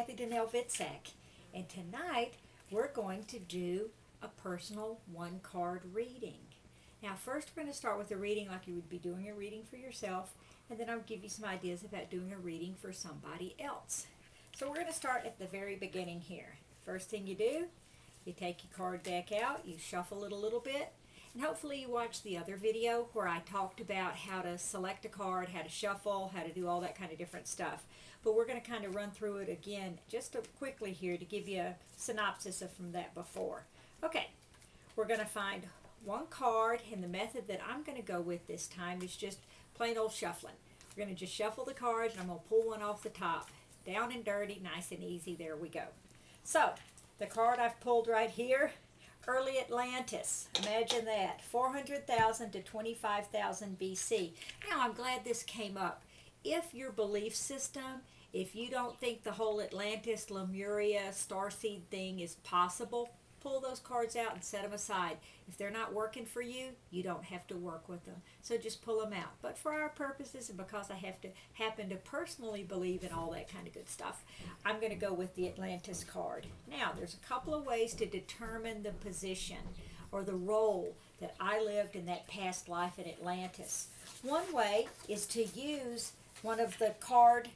Kathy Donnell Vitsak, and tonight we're going to do a personal one-card reading. Now first we're going to start with a reading like you would be doing a reading for yourself, and then I'll give you some ideas about doing a reading for somebody else. So we're going to start at the very beginning here. First thing you do, you take your card deck out, you shuffle it a little bit, and hopefully you watched the other video where I talked about how to select a card, how to shuffle, how to do all that kind of different stuff. But we're going to kind of run through it again just quickly here to give you a synopsis of from that before. Okay, we're going to find one card, and the method that I'm going to go with this time is just plain old shuffling. We're going to just shuffle the cards, and I'm going to pull one off the top. Down and dirty, nice and easy, there we go. So, the card I've pulled right here, Early Atlantis. Imagine that, 400,000 to 25,000 BC. Now, I'm glad this came up. If your belief system, if you don't think the whole Atlantis, Lemuria, starseed thing is possible, pull those cards out and set them aside. If they're not working for you, you don't have to work with them. So just pull them out. But for our purposes, and because I happen to personally believe in all that kind of good stuff, I'm going to go with the Atlantis card. Now, there's a couple of ways to determine the position or the role that I lived in that past life in Atlantis. One way is to use one of the card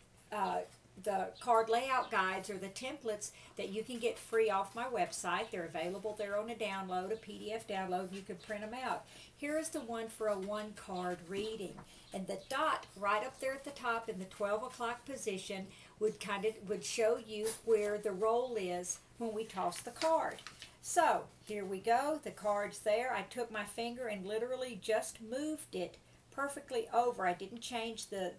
layout guides or the templates that you can get free off my website. They're available there on a download, a PDF download. You can print them out. Here is the one for a one-card reading. And the dot right up there at the top in the 12 o'clock position would show you where the roll is when we toss the card. So here we go. The card's there. I took my finger and literally just moved it perfectly over. I didn't change the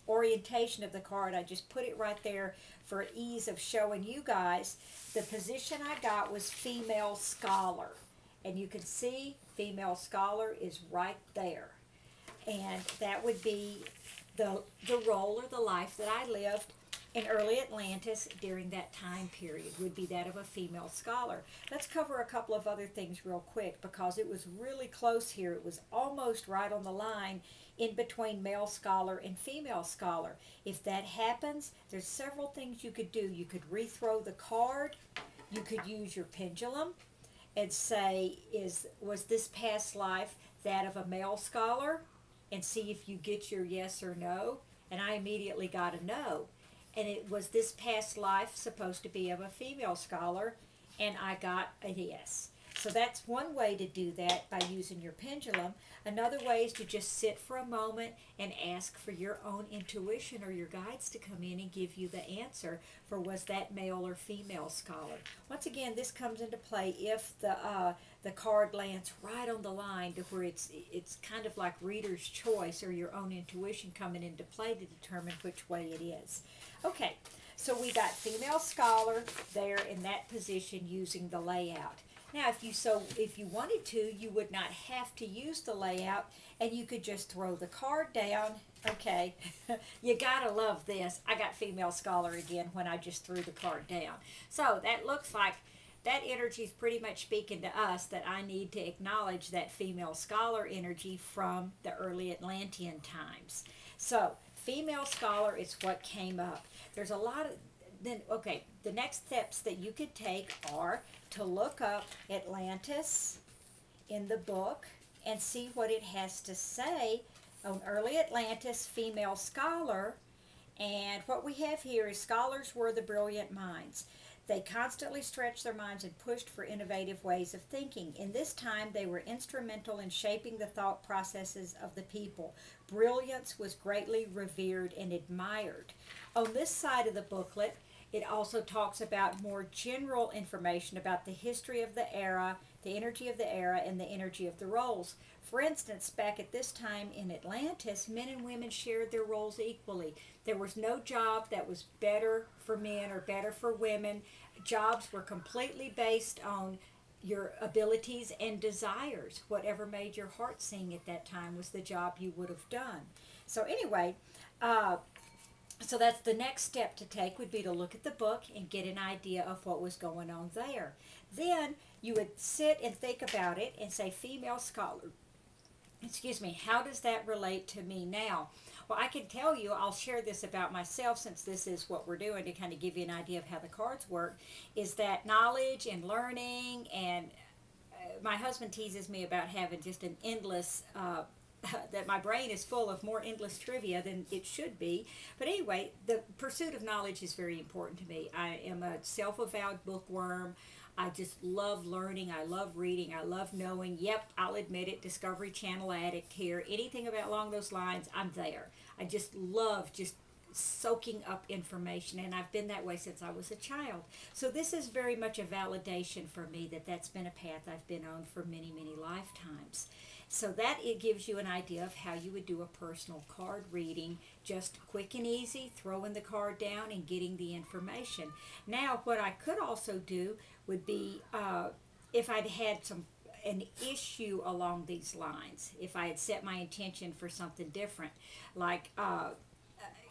orientation of the card. I just put it right there for ease of showing you guys. The position I got was female scholar, and you can see female scholar is right there, and that would be the role or the life that I lived in early Atlantis during that time period, would be that of a female scholar. Let's cover a couple of other things real quick because it was really close here. It was almost right on the line in between male scholar and female scholar. If that happens, there's several things you could do. You could rethrow the card. You could use your pendulum and say, was this past life that of a male scholar? And see if you get your yes or no. And I immediately got a no. And it was this past life supposed to be of a female scholar, and I got a yes. So that's one way to do that, by using your pendulum. Another way is to just sit for a moment and ask for your own intuition or your guides to come in and give you the answer for was that male or female scholar. Once again, this comes into play if the card lands right on the line to where it's kind of like reader's choice or your own intuition coming into play to determine which way it is. Okay, so we got female scholar there in that position using the layout. Now, if you wanted to, you would not have to use the layout, and you could just throw the card down. Okay, you gotta love this. I got female scholar again when I just threw the card down. So that looks like that energy is pretty much speaking to us that I need to acknowledge that female scholar energy from the early Atlantean times. So female scholar is what came up. There's a lot of, the next steps that you could take are to look up Atlantis in the book and see what it has to say on early Atlantis, female scholar. And what we have here is scholars were the brilliant minds. They constantly stretched their minds and pushed for innovative ways of thinking. In this time, they were instrumental in shaping the thought processes of the people. Brilliance was greatly revered and admired. On this side of the booklet, it also talks about more general information about the history of the era, the energy of the era, and the energy of the roles. For instance, back at this time in Atlantis, men and women shared their roles equally. There was no job that was better for men or better for women. Jobs were completely based on your abilities and desires. Whatever made your heart sing at that time was the job you would have done. So anyway, so that's the next step to take, would be to look at the book and get an idea of what was going on there. Then you would sit and think about it and say female scholar. excuse me, how does that relate to me now? Well, I can tell you, I'll share this about myself since this is what we're doing to kind of give you an idea of how the cards work, is that knowledge and learning, and my husband teases me about having just an endless, that my brain is full of more endless trivia than it should be. But anyway, the pursuit of knowledge is very important to me. I am a self-avowed bookworm. I just love learning. I love reading. I love knowing. Yep, I'll admit it, Discovery Channel addict here. Anything about along those lines, I'm there. I just love just soaking up information, and I've been that way since I was a child. So this is very much a validation for me that that's been a path I've been on for many, many lifetimes. So that it gives you an idea of how you would do a personal card reading, just quick and easy, throwing the card down and getting the information. Now, what I could also do would be, if I'd had an issue along these lines, if I had set my intention for something different, like,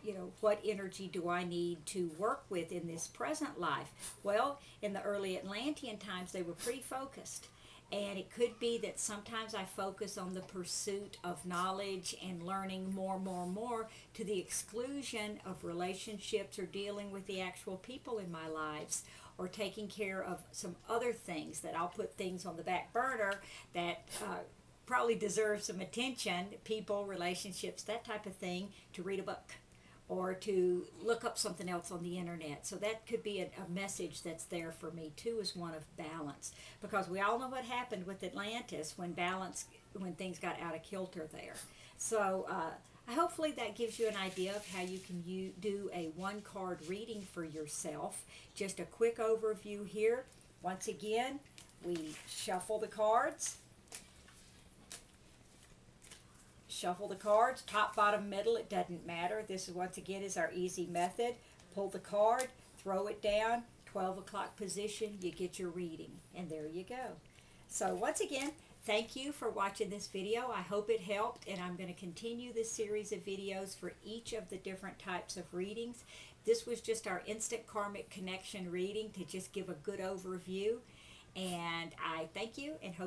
you know, what energy do I need to work with in this present life? Well, in the early Atlantean times, they were pretty focused. And it could be that sometimes I focus on the pursuit of knowledge and learning more to the exclusion of relationships or dealing with the actual people in my lives, or taking care of some other things that I'll put things on the back burner that probably deserve some attention, people, relationships, that type of thing, to read a book or to look up something else on the internet. So that could be a message that's there for me too, is one of balance, because we all know what happened with Atlantis when things got out of kilter there. So hopefully that gives you an idea of how you can do a one card reading for yourself. Just a quick overview here. Once again, we shuffle the cards. Shuffle the cards, top, bottom, middle, it doesn't matter. This is, once again, is our easy method. Pull the card, throw it down, 12 o'clock position, you get your reading, and there you go. So once again, thank you for watching this video. I hope it helped, and I'm going to continue this series of videos for each of the different types of readings. This was just our instant karmic connection reading to just give a good overview, and I thank you and hope